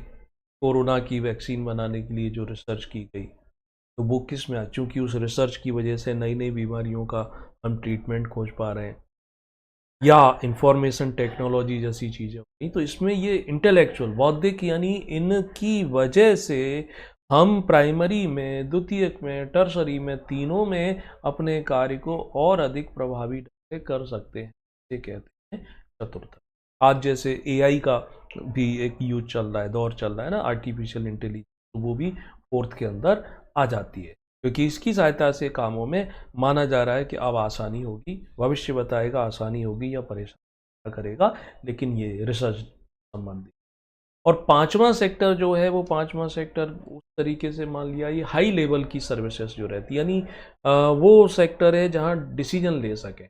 कोरोना की वैक्सीन बनाने के लिए जो रिसर्च की गई, तो वो किस में, चूंकि उस रिसर्च की वजह से नई नई बीमारियों का हम ट्रीटमेंट खोज पा रहे हैं, या इंफॉर्मेशन टेक्नोलॉजी जैसी चीज़ें होती, तो इसमें ये इंटेलेक्चुअल बौद्धिक, यानी इनकी वजह से हम प्राइमरी में, द्वितीयक में, टर्सरी में, तीनों में अपने कार्य को और अधिक प्रभावी ढंग से कर सकते हैं, ये कहते हैं चतुर्थ। आज जैसे एआई का भी एक यूज चल रहा है, दौर चल रहा है ना, आर्टिफिशियल इंटेलिजेंस, तो वो भी फोर्थ के अंदर आ जाती है, क्योंकि इसकी सहायता से कामों में माना जा रहा है कि अब आसानी होगी, भविष्य बताएगा आसानी होगी या परेशानी करेगा, लेकिन ये रिसर्च संबंधी। और पांचवा सेक्टर जो है, वो पांचवा सेक्टर उस तरीके से मान लिया ये हाई लेवल की सर्विसेज जो रहती है, यानी वो सेक्टर है जहां डिसीजन ले सके।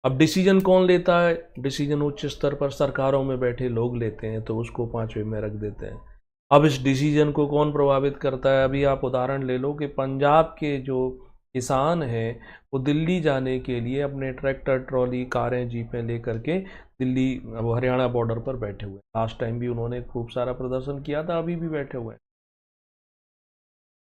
अब डिसीजन कौन लेता है, डिसीजन उच्च स्तर पर सरकारों में बैठे लोग लेते हैं, तो उसको पांचवे में रख देते हैं। अब इस डिसीजन को कौन प्रभावित करता है, अभी आप उदाहरण ले लो कि पंजाब के जो किसान हैं वो दिल्ली जाने के लिए अपने ट्रैक्टर, ट्रॉली, कारें, जीपें लेकर के दिल्ली हरियाणा बॉर्डर पर बैठे हुए हैं। लास्ट टाइम भी उन्होंने खूब सारा प्रदर्शन किया था, अभी भी बैठे हुए हैं।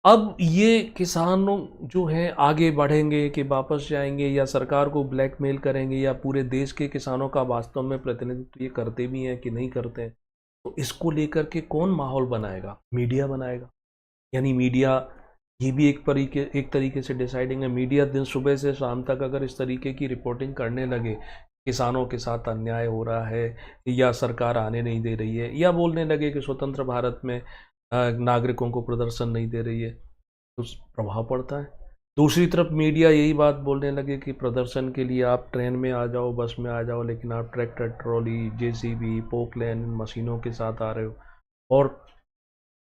अब ये किसानों जो हैं आगे बढ़ेंगे कि वापस जाएंगे, या सरकार को ब्लैकमेल करेंगे, या पूरे देश के किसानों का वास्तव में प्रतिनिधित्व ये करते भी हैं कि नहीं करते हैं, तो इसको लेकर के कौन माहौल बनाएगा, मीडिया बनाएगा। यानी मीडिया ये भी एक तरीके से डिसाइडिंग है। मीडिया दिन सुबह से शाम तक अगर इस तरीके की रिपोर्टिंग करने लगे, किसानों के साथ अन्याय हो रहा है, या सरकार आने नहीं दे रही है, या बोलने लगे कि स्वतंत्र भारत में नागरिकों को प्रदर्शन नहीं दे रही है, तो प्रभाव पड़ता है। दूसरी तरफ मीडिया यही बात बोलने लगे कि प्रदर्शन के लिए आप ट्रेन में आ जाओ, बस में आ जाओ, लेकिन आप ट्रैक्टर, ट्रॉली, जेसीबी, पोकलैन मशीनों के साथ आ रहे हो, और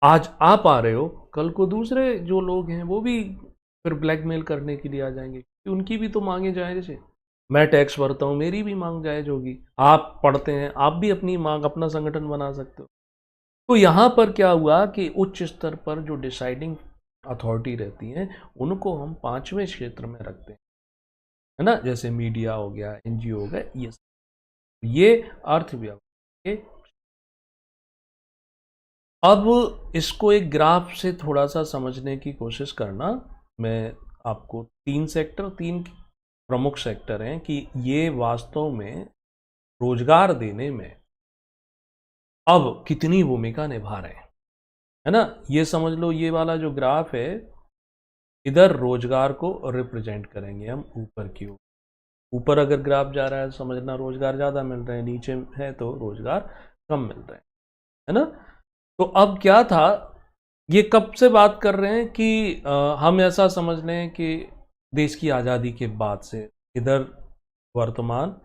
आज आप आ रहे हो, कल को दूसरे जो लोग हैं वो भी फिर ब्लैकमेल करने के लिए आ जाएंगे, कि उनकी भी तो मांगे जायज़ है। मैं टैक्स भरता हूँ, मेरी भी मांग जायज़ होगी। आप पढ़ते हैं, आप भी अपनी मांग, अपना संगठन बना सकते हो। तो यहाँ पर क्या हुआ कि उच्च स्तर पर जो डिसाइडिंग अथॉरिटी रहती हैं, उनको हम पांचवें क्षेत्र में रखते हैं, है ना, जैसे मीडिया हो गया, एनजीओ हो गया, ये अर्थव्यवस्था के। अब इसको एक ग्राफ से थोड़ा सा समझने की कोशिश करना। मैं आपको तीन प्रमुख सेक्टर हैं कि ये वास्तव में रोजगार देने में अब कितनी भूमिका निभा रहे हैं, है ना। ये समझ लो, ये वाला जो ग्राफ है, इधर रोजगार को रिप्रेजेंट करेंगे हम ऊपर की ओर। ऊपर अगर ग्राफ जा रहा है, समझना रोजगार ज़्यादा मिल रहे हैं, नीचे है तो रोजगार कम मिल रहे हैं, है ना। तो अब क्या था, ये कब से बात कर रहे हैं कि हम ऐसा समझ लें कि देश की आज़ादी के बाद से, इधर वर्तमान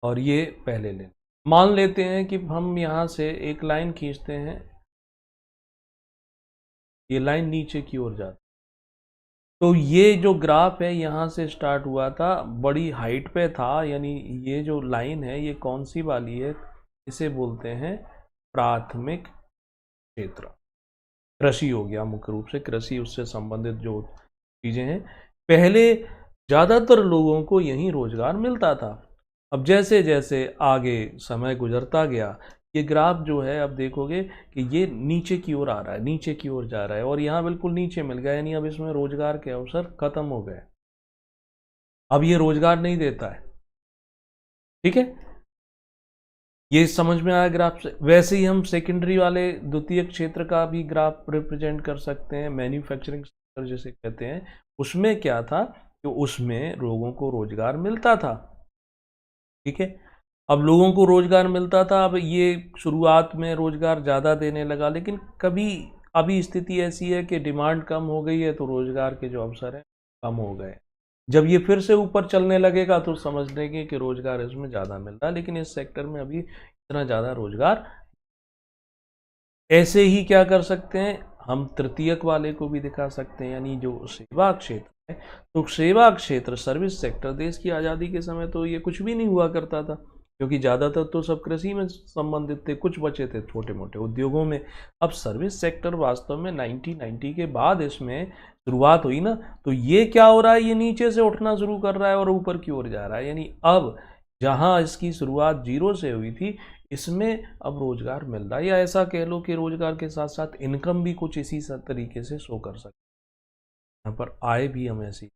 और ये पहले ले मान लेते हैं कि हम यहाँ से एक लाइन खींचते हैं, ये लाइन नीचे की ओर जाती, तो ये जो ग्राफ है यहाँ से स्टार्ट हुआ था, बड़ी हाइट पे था, यानी ये जो लाइन है ये कौन सी वाली है, इसे बोलते हैं प्राथमिक क्षेत्र। कृषि हो गया, मुख्य रूप से कृषि, उससे संबंधित जो चीज़ें हैं। पहले ज़्यादातर लोगों को यहीं रोजगार मिलता था। अब जैसे जैसे आगे समय गुजरता गया, ये ग्राफ जो है, अब देखोगे कि ये नीचे की ओर आ रहा है, नीचे की ओर जा रहा है, और यहाँ बिल्कुल नीचे मिल गया, यानी अब इसमें रोजगार के अवसर खत्म हो गए, अब ये रोजगार नहीं देता है। ठीक है, ये समझ में आया ग्राफ से। वैसे ही हम सेकेंडरी वाले द्वितीय क्षेत्र का भी ग्राफ रिप्रेजेंट कर सकते हैं, मैन्युफैक्चरिंग सेक्टर जिसे कहते हैं। उसमें क्या था कि उसमें लोगों को रोजगार मिलता था। ठीक है, अब लोगों को रोजगार मिलता था, अब ये शुरुआत में रोजगार ज़्यादा देने लगा, लेकिन कभी अभी स्थिति ऐसी है कि डिमांड कम हो गई है तो रोजगार के जो अवसर हैं कम हो गए। जब ये फिर से ऊपर चलने लगेगा तो समझ लेंगे कि रोजगार इसमें ज़्यादा मिल रहा है, लेकिन इस सेक्टर में अभी इतना ज़्यादा रोजगार। ऐसे ही क्या कर सकते हैं, हम तृतीयक वाले को भी दिखा सकते हैं, यानी जो सेवा क्षेत्र है। तो सेवा क्षेत्र, सर्विस सेक्टर, देश की आज़ादी के समय तो ये कुछ भी नहीं हुआ करता था, क्योंकि ज़्यादातर तो सब कृषि में संबंधित थे, कुछ बचे थे छोटे मोटे उद्योगों में। अब सर्विस सेक्टर वास्तव में 1990 के बाद इसमें शुरुआत हुई ना, तो ये क्या हो रहा है, ये नीचे से उठना शुरू कर रहा है और ऊपर की ओर जा रहा है। यानी अब जहाँ इसकी शुरुआत जीरो से हुई थी, इसमें अब रोजगार मिल रहा है, या ऐसा कह लो कि रोजगार के साथ साथ इनकम भी कुछ इसी तरीके से शो कर सकते हैं। यहाँ पर आय भी हम ऐसी,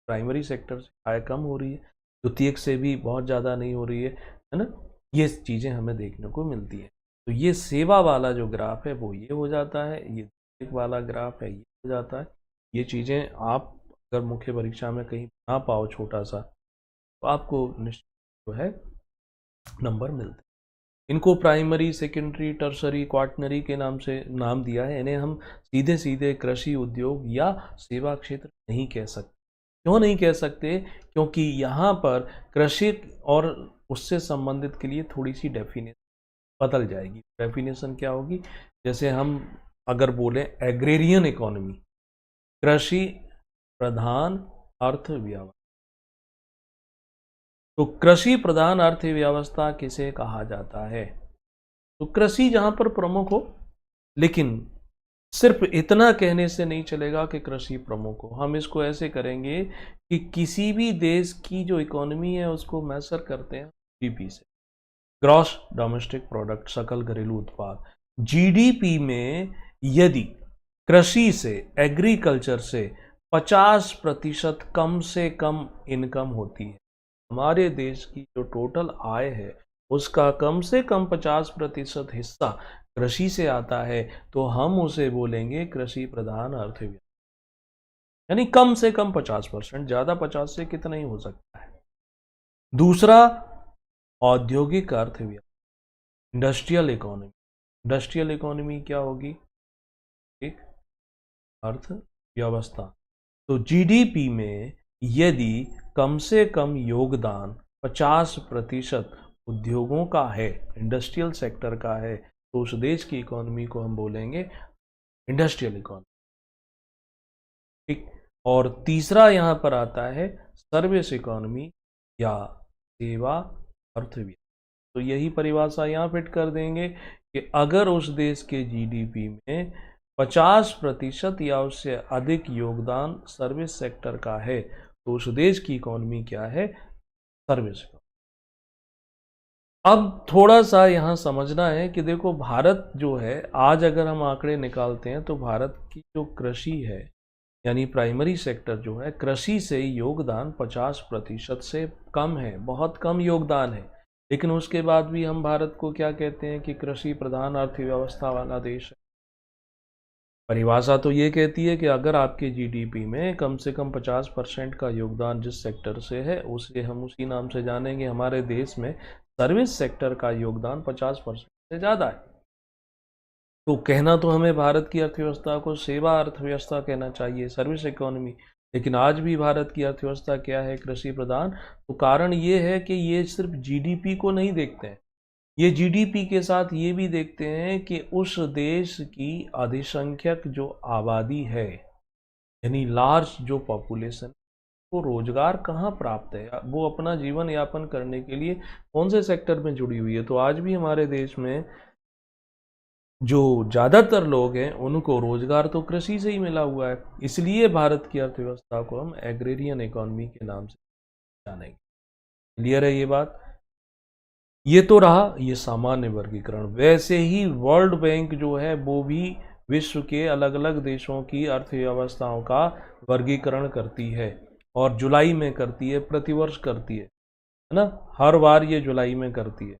प्राइमरी सेक्टर से आय कम हो रही है, द्वितीयक से भी बहुत ज़्यादा नहीं हो रही है ना। ये चीज़ें हमें देखने को मिलती है। तो ये सेवा वाला जो ग्राफ है वो ये हो जाता है, ये द्वितीयक वाला ग्राफ है ये हो जाता है। ये चीज़ें आप अगर मुख्य परीक्षा में कहीं ना पाओ छोटा सा, तो आपको निश्चित जो है नंबर मिलते हैं। इनको प्राइमरी, सेकेंडरी, टर्सरी, क्वाटनरी के नाम से नाम दिया है। इन्हें हम सीधे सीधे कृषि उद्योग या सेवा क्षेत्र नहीं कह सकते। क्यों नहीं कह सकते? क्योंकि यहाँ पर कृषि और उससे संबंधित के लिए थोड़ी सी डेफिनेशन बदल जाएगी। डेफिनेशन क्या होगी? जैसे हम अगर बोलें एग्रेरियन इकोनॉमी, कृषि प्रधान अर्थव्यवस्था, तो कृषि प्रधान अर्थव्यवस्था किसे कहा जाता है? तो कृषि जहां पर प्रमुख हो, लेकिन सिर्फ इतना कहने से नहीं चलेगा कि कृषि प्रमुख हो। हम इसको ऐसे करेंगे कि किसी भी देश की जो इकोनॉमी है उसको मैसर करते हैं जीडीपी से, ग्रॉस डोमेस्टिक प्रोडक्ट, सकल घरेलू उत्पाद। जीडीपी में यदि कृषि से, एग्रीकल्चर से 50% कम से कम इनकम होती है, हमारे देश की जो टोटल आय है उसका कम से कम 50% हिस्सा कृषि से आता है, तो हम उसे बोलेंगे कृषि प्रधान अर्थव्यवस्था। यानी कम से कम 50%, ज्यादा 50 से कितना ही हो सकता है। दूसरा, औद्योगिक अर्थव्यवस्था, इंडस्ट्रियल इकोनॉमी। इंडस्ट्रियल इकोनॉमी क्या होगी? एक अर्थव्यवस्था। तो जीडीपी में यदि कम से कम योगदान 50% उद्योगों का है, इंडस्ट्रियल सेक्टर का है, तो उस देश की इकोनॉमी को हम बोलेंगे इंडस्ट्रियल इकोनॉमी। ठीक। और तीसरा यहां पर आता है सर्विस इकोनॉमी या सेवा अर्थव्यवस्था। तो यही परिभाषा यहां फिट कर देंगे कि अगर उस देश के जीडीपी में 50% या उससे अधिक योगदान सर्विस सेक्टर का है, तो उस देश की इकोनॉमी क्या है? सर्विस। अब थोड़ा सा यहाँ समझना है कि देखो, भारत जो है आज अगर हम आंकड़े निकालते हैं तो भारत की जो कृषि है, यानी प्राइमरी सेक्टर जो है, कृषि से योगदान 50% से कम है, बहुत कम योगदान है। लेकिन उसके बाद भी हम भारत को क्या कहते हैं कि कृषि प्रधान अर्थव्यवस्था वाला देश है। परिभाषा तो ये कहती है कि अगर आपके जीडीपी में कम से कम 50% का योगदान जिस सेक्टर से है, उसे हम उसी नाम से जानेंगे। हमारे देश में सर्विस सेक्टर का योगदान 50% से ज़्यादा है, तो कहना तो हमें भारत की अर्थव्यवस्था को सेवा अर्थव्यवस्था कहना चाहिए, सर्विस इकोनॉमी। लेकिन आज भी भारत की अर्थव्यवस्था क्या है? कृषि प्रधान। तो कारण ये है कि ये सिर्फ जीडीपी को नहीं देखते हैं, ये जीडीपी के साथ ये भी देखते हैं कि उस देश की अधिसंख्यक जो आबादी है, यानी लार्ज जो पॉपुलेशन, को रोजगार कहाँ प्राप्त है, वो अपना जीवन यापन करने के लिए कौन से सेक्टर में जुड़ी हुई है। तो आज भी हमारे देश में जो ज़्यादातर लोग हैं उनको रोजगार तो कृषि से ही मिला हुआ है। इसलिए भारत की अर्थव्यवस्था को हम एग्रेरियन इकोनॉमी के नाम से जानेंगे। क्लियर है ये बात? ये तो रहा ये सामान्य वर्गीकरण। वैसे ही वर्ल्ड बैंक जो है वो भी विश्व के अलग अलग देशों की अर्थव्यवस्थाओं का वर्गीकरण करती है, और जुलाई में करती है, प्रतिवर्ष करती है ना, हर बार ये जुलाई में करती है।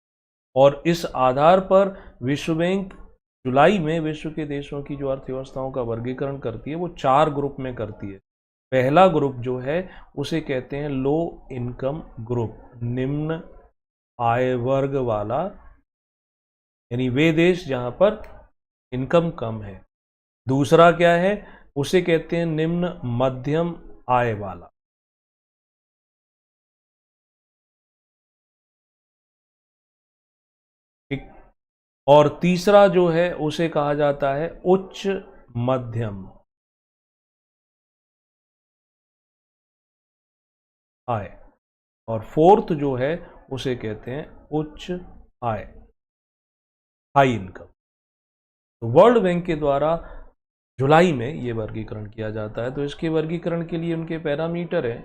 और इस आधार पर विश्व बैंक जुलाई में विश्व के देशों की जो अर्थव्यवस्थाओं का वर्गीकरण करती है वो 4 ग्रुप में करती है। पहला ग्रुप जो है उसे कहते हैं लो इनकम ग्रुप, निम्न आय वर्ग वाला, यानी वे देश जहां पर इनकम कम है। दूसरा क्या है, उसे कहते हैं निम्न मध्यम आय वाला। ठीक। और तीसरा जो है उसे कहा जाता है उच्च मध्यम आय। और फोर्थ जो है उसे कहते हैं उच्च आय, हाई इनकम। तो वर्ल्ड बैंक के द्वारा जुलाई में ये वर्गीकरण किया जाता है। तो इसके वर्गीकरण के लिए उनके पैरामीटर है,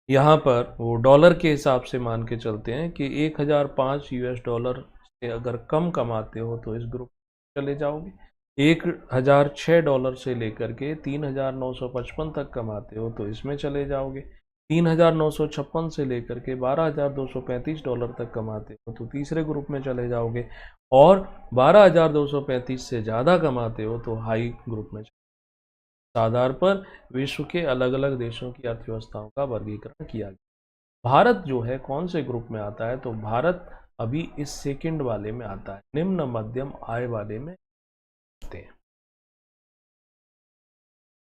यहाँ पर वो डॉलर के हिसाब से मान के चलते हैं कि 1005 यूएस डॉलर से अगर कम कमाते हो तो इस ग्रुप में चले जाओगे। 1006 डॉलर से लेकर के 3955 तक कमाते हो तो इसमें चले जाओगे। 3956 से लेकर के 12235 डॉलर तक कमाते हो तो तीसरे ग्रुप में चले जाओगे। और 12235 से ज़्यादा कमाते हो तो हाई ग्रुप में। इस आधार पर विश्व के अलग अलग देशों की अर्थव्यवस्थाओं का वर्गीकरण किया गया। भारत जो है कौन से ग्रुप में आता है, तो भारत अभी इस सेकंड वाले में आता है, निम्न मध्यम आय वाले में आते हैं।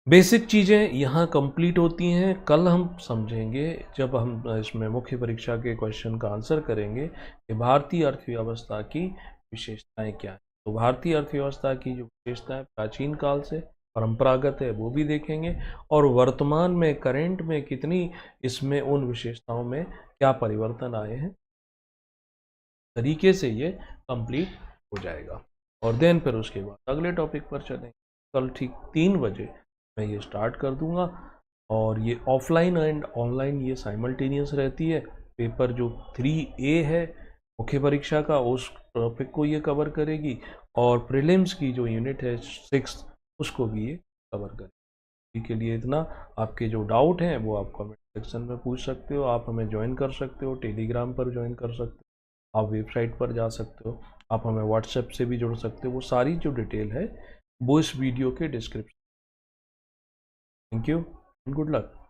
बेसिक चीज़ें यहाँ कंप्लीट होती हैं। कल हम समझेंगे जब हम इसमें मुख्य परीक्षा के क्वेश्चन का आंसर करेंगे कि भारतीय अर्थव्यवस्था की विशेषताएं क्या हैं। तो भारतीय अर्थव्यवस्था की जो विशेषताएं प्राचीन काल से परंपरागत है वो भी देखेंगे, और वर्तमान में करेंट में कितनी इसमें उन विशेषताओं में क्या परिवर्तन आए हैं, तरीके से ये कंप्लीट हो जाएगा। और देन फिर उसके बाद अगले टॉपिक पर चलेंगे। कल ठीक 3 बजे मैं ये स्टार्ट कर दूंगा, और ये ऑफलाइन एंड ऑनलाइन ये साइमल्टेनियस रहती है। पेपर जो 3A है मुख्य परीक्षा का, उस टॉपिक को ये कवर करेगी, और प्रीलिम्स की जो यूनिट है 6 उसको भी ये कवर करेगी। अभी के लिए इतना। आपके जो डाउट हैं वो आप कमेंट सेक्शन में पूछ सकते हो। आप हमें ज्वाइन कर सकते हो, टेलीग्राम पर ज्वाइन कर सकते हो, आप वेबसाइट पर जा सकते हो, आप हमें व्हाट्सएप से भी जुड़ सकते हो। वो सारी जो डिटेल है वो इस वीडियो के description. Thank you and good luck.